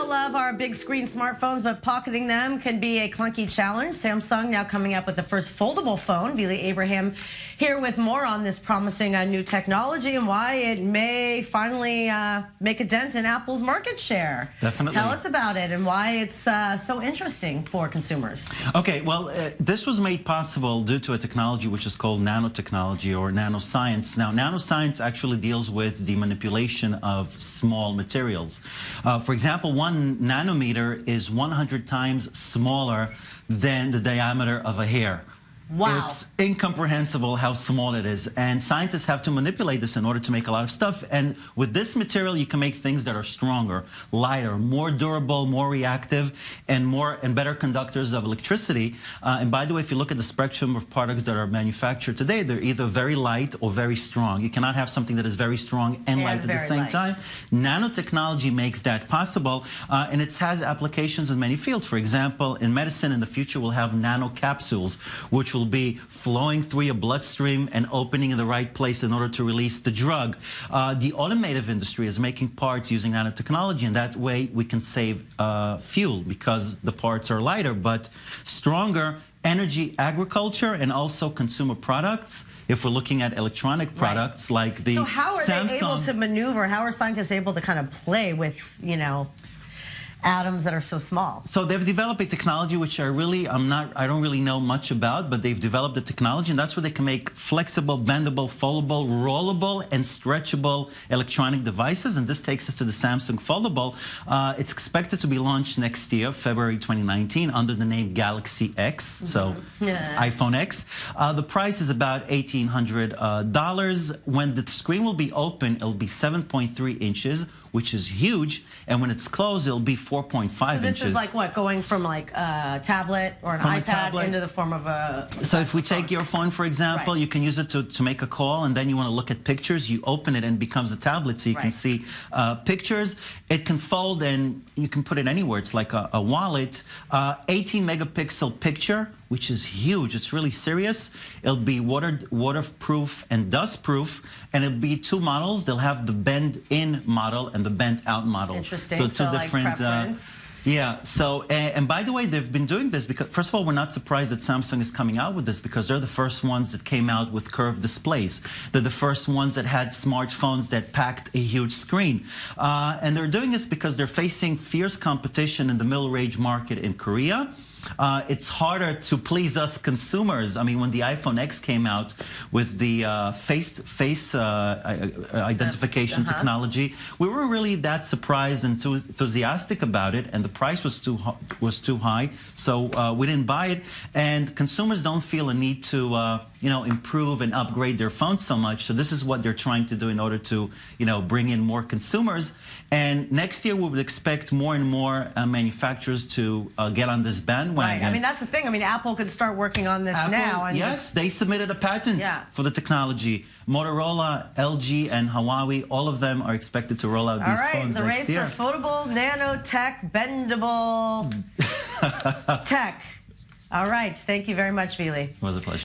all love our big screen smartphones, but pocketing them can be a clunky challenge. Samsung now coming up with the first foldable phone. Vili Abraham here with more on this promising new technology and why it may finally make a dent in Apple's market share. Definitely. Tell us about it and why it's so interesting for consumers. Okay, well, this was made possible due to a technology which is called nanotechnology or nanoscience. Now, nanoscience actually deals with the manipulation of small materials. For example, 1 nanometer is 100 times smaller than the diameter of a hair. Wow. It's incomprehensible how small it is, and scientists have to manipulate this in order to make a lot of stuff. And with this material, you can make things that are stronger, lighter, more durable, more reactive, and better conductors of electricity. And by the way, if you look at the spectrum of products that are manufactured today, they're either very light or very strong. You cannot have something that is very strong and light at the same time. Nanotechnology makes that possible, and it has applications in many fields. For example, in medicine, in the future, we'll have nanocapsules, which will be flowing through your bloodstream and opening in the right place in order to release the drug. The automotive industry is making parts using nanotechnology, and that way we can save fuel because the parts are lighter but stronger. Energy, agriculture, and also consumer products. If we're looking at electronic products like the Samsung. So how are they able to maneuver? How are scientists able to kind of play with, you know, atoms that are so small? So they've developed a technology which I don't really know much about, but they've developed the technology, and that's where they can make flexible, bendable, foldable, rollable, and stretchable electronic devices. And this takes us to the Samsung Foldable. It's expected to be launched next year, February 2019, under the name Galaxy X, so iPhone X. The price is about $1,800. When the screen will be open, it'll be 7.3 inches, which is huge, and when it's closed, it'll be 4.5 inches. So this is like what, going from like a tablet or an iPad into the form of a... So if we take your phone, for example, you can use it to make a call, and then you want to look at pictures, you open it and it becomes a tablet, so you can see pictures. It can fold and you can put it anywhere. It's like a wallet. 18 megapixel picture, which is huge. It's really serious. It'll be waterproof and dustproof, and it'll be 2 models. They'll have the bend-in model and the bent-out model. Interesting. So 2 different. Yeah. So, and by the way, they've been doing this because, first of all, we're not surprised that Samsung is coming out with this because they're the first ones that came out with curved displays. They're the first ones that had smartphones that packed a huge screen. And they're doing this because they're facing fierce competition in the middle range market in Korea. It's harder to please us consumers. I mean, when the iPhone X came out with the face identification technology, we weren't really that surprised and enthusiastic about it, and the price was too high, so we didn't buy it. And consumers don't feel a need to you know, improve and upgrade their phones so much. So this is what they're trying to do in order to, you know, bring in more consumers. And next year we would expect more and more manufacturers to get on this bandwagon. Right. I mean, that's the thing. I mean, Apple could start working on this now. And yes, they submitted a patent for the technology. Motorola, LG, and Huawei, all of them are expected to roll out these phones next year. All right, the race for foldable, nanotech, bendable tech. All right. Thank you very much, Vili. It was a pleasure.